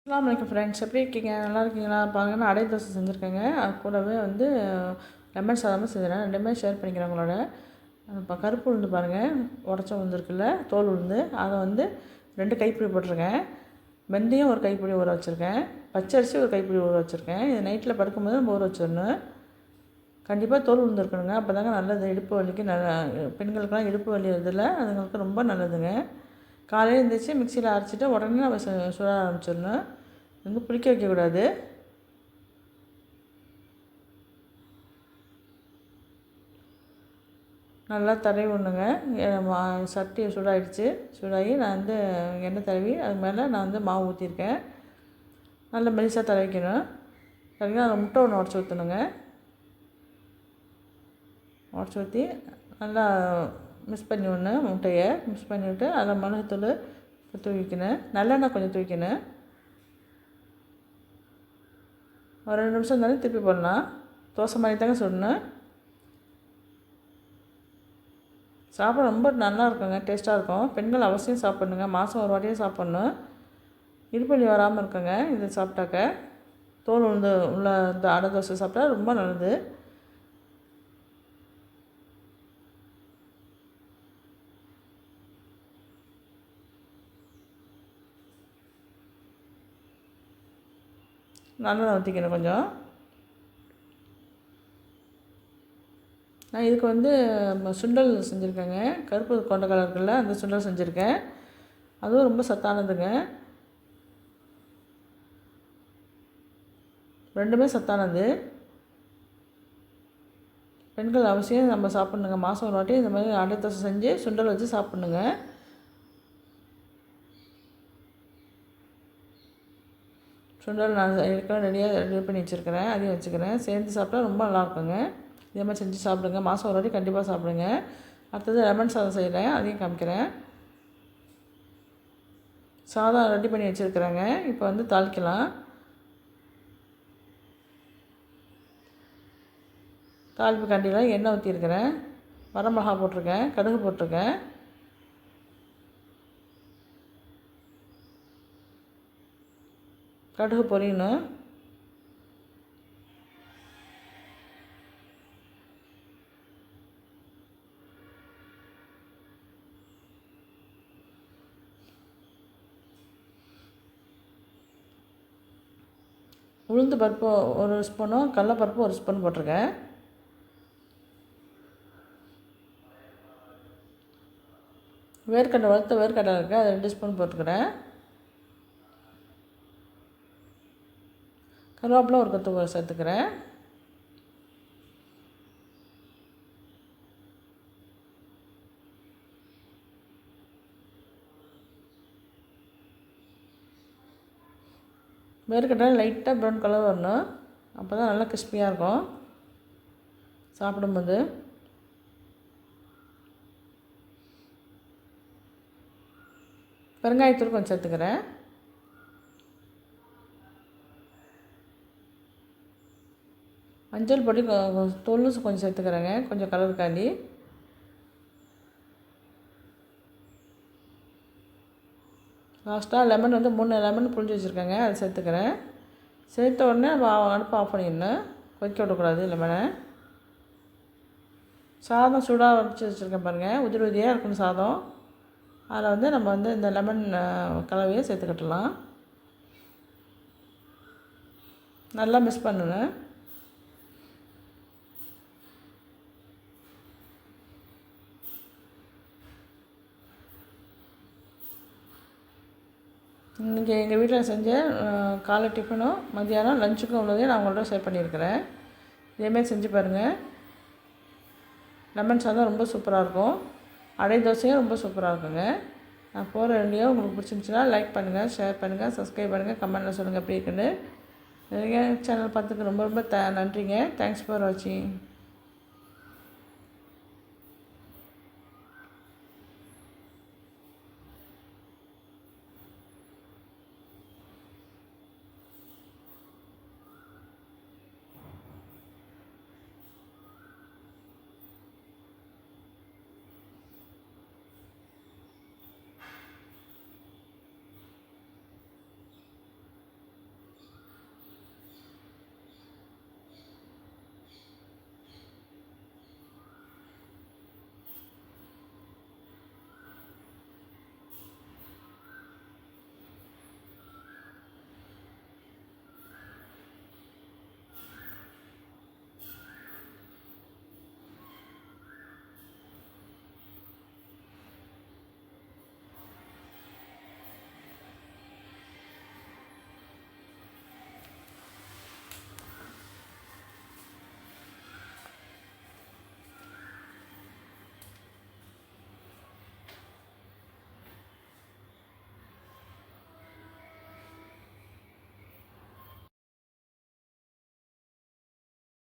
அஸ்ஸலாமு அலைக்கும் ஃப்ரெண்ட்ஸ், எப்படி இருக்கீங்க? நல்லா இருக்கீங்களா? பாருங்கன்னா அடை தோசை செஞ்சுருக்கேங்க. அது கூடவே லெமன் சாதமும் செஞ்சுருக்கேன். ரெண்டுமே ஷேர் பண்ணிக்கிறேன் உங்களோட. இப்போ கருப்பு உளுந்து பாருங்கள், உடச்ச உளுந்து இருக்குல்ல, தோல் உளுந்து, அதை 2 கைப்பிடி போட்டிருக்கேன். வெந்தயம் ஒரு கைப்பிடி ஊற வச்சுருக்கேன். பச்சரிசி ஒரு கைப்பிடி ஊற வச்சுருக்கேன். இது நைட்டில் படுக்கும்போது நம்ம ஊற வச்சிடணும். கண்டிப்பாக தோல் உளுந்து இருக்கணுங்க, அப்போ தாங்க நல்லது. இடுப்பு வலிக்கு பெண்களுக்கெல்லாம் இடுப்பு வலி இதில் அதுங்களுக்கு ரொம்ப நல்லதுங்க. காலையில் எழுந்திரிச்சி மிக்சியில் அரைச்சிட்டு உடனே நம்ம சுட ஆரம்பிச்சிடணும். புளிக்க வைக்கக்கூடாது. நல்லா தடவி விடணுங்க. சட்டி சூடாகிடுச்சு. சூடாகி நான் எண்ணெய் தடவி அது மேலே நான் மாவு ஊற்றிருக்கேன். நல்லா மெலிசாக தடவிக்கணும். தடவினா அதில் முட்டை ஒன்று உடச்சி ஊற்றணுங்க. உடச்சி ஊற்றி நல்லா மிக்ஸ் பண்ணி விடணும். முட்டையை மிக்ஸ் பண்ணிவிட்டு அதில் மிளகுத்தூள் தூவிக்கணும். நல்லெண்ணெய் கொஞ்சம் தூவிக்கணும். ஒரு 2 நிமிஷம் இருந்தாலும் திருப்பி போடலாம். தோசை மாதிரி தாங்க சுடணும். சாப்பிட ரொம்ப நல்லா இருக்குங்க, டேஸ்ட்டாக இருக்கும். பெண்கள் அவசியம் சாப்பிட்ணுங்க. மாதம் ஒரு வாட்டியே சாப்பிட்ணும். இடுப்பு வலி வராமல் இருக்குங்க இது சாப்பிட்டாக்க. தோல் உள்ள இந்த அடை தோசை சாப்பிட்டா ரொம்ப நல்லது. நல்லெண்ணெய் ஊற்றிக்கணும் கொஞ்சம். நான் இதுக்கு சுண்டல் செஞ்சுருக்கேங்க. கருப்பு கொண்ட கலர் இருக்குல்ல, அந்த சுண்டல் செஞ்சுருக்கேன். அதுவும் ரொம்ப சத்தானதுங்க. ரெண்டுமே சத்தானது. பெண்கள் அவசியம் நம்ம சாப்பிட்ணுங்க. மாதம் ஒரு வாட்டி இந்த மாதிரி அடை தோசை செஞ்சு சுண்டல் வச்சு சாப்பிட்ணுங்க. சுண்டல் நான் ரெடி பண்ணி வச்சுருக்கிறேன். அதையும் வச்சுக்கிறேன். சேர்ந்து சாப்பிட்டா ரொம்ப நல்லாயிருக்குங்க. இதே மாதிரி செஞ்சு சாப்பிடுங்க. மாதம் ஒரு வாட்டி கண்டிப்பாக சாப்பிடுங்க. அடுத்தது லெமன் சாதம் செய்கிறேன், அதையும் காமிக்கிறேன். சாதம் ரெடி பண்ணி வச்சுருக்கிறேங்க. இப்போ தாளிக்கலாம். தாளிப்பு கண்டியில் எண்ணெய் ஊற்றிருக்கிறேன். வரமிளகா போட்டிருக்கேன், கடுகு போட்டிருக்கேன். கடுகு பொரியணும். உளுந்து பருப்பு 1 ஸ்பூனும் கடலைப்பருப்பு 1 ஸ்பூன் போட்டிருக்கேன். வறுத்த வேர்க்கடலை இருக்குது, அது 2 ஸ்பூன் போட்டுக்கிறேன். கருவேப்பிலை ஒரு கொத்து சேர்த்துக்கிறேன். வேர்க்கடலை லைட்டாக ப்ரௌன் கலர் வரணும். அப்போ தான் நல்லா கிறிஸ்பியாக இருக்கும் சாப்பிடும்போது. பெருங்காயத்தூள் கொஞ்சம் சேர்த்துக்கிறேன். மஞ்சள் பொடி தூள் கொஞ்சம் சேர்த்துக்கிறேங்க, கொஞ்சம் கலருக்காண்டி. லாஸ்ட்டாக லெமன் 3 லெமன் புழிஞ்சு வச்சுருக்கேங்க, அதை சேர்த்துக்கிறேன். சேர்த்த உடனே அடுப்பை ஆஃப் பண்ணிடணும். கொதிக்க விடக்கூடாது லெமனை. சாதம் சூடாக வச்சுருக்கேன் பாருங்கள், உதிரி உதிரியாக இருக்கணும் சாதம். அதில் நம்ம இந்த லெமன் கலவையை சேர்த்துக்கிட்டலாம். நல்லா மிக்ஸ் பண்ணணும். இன்றைக்கி எங்கள் வீட்டில் செஞ்ச காலை டிஃபனும் மதியானம் லஞ்சுக்கும் உள்ளதையும் நான் உங்கள்கிட்ட ஷேர் பண்ணியிருக்கிறேன். இதேமாரி செஞ்சு பாருங்கள். லெமன் சாதம் ரொம்ப சூப்பராக இருக்கும். அடை தோசையும் ரொம்ப சூப்பராக இருக்குங்க. நான் போகிற வீடியோ உங்களுக்கு பிடிச்சிருந்துச்சுன்னா லைக் பண்ணுங்கள், ஷேர் பண்ணுங்கள், சப்ஸ்கிரைப் பண்ணுங்கள், கமெண்ட்டில் சொல்லுங்கள் எப்படி இருக்குன்னு. நிறைய சேனல் பார்த்துக்கு ரொம்ப நன்றிங்க. தேங்க்ஸ் ஃபார் வாட்சிங்.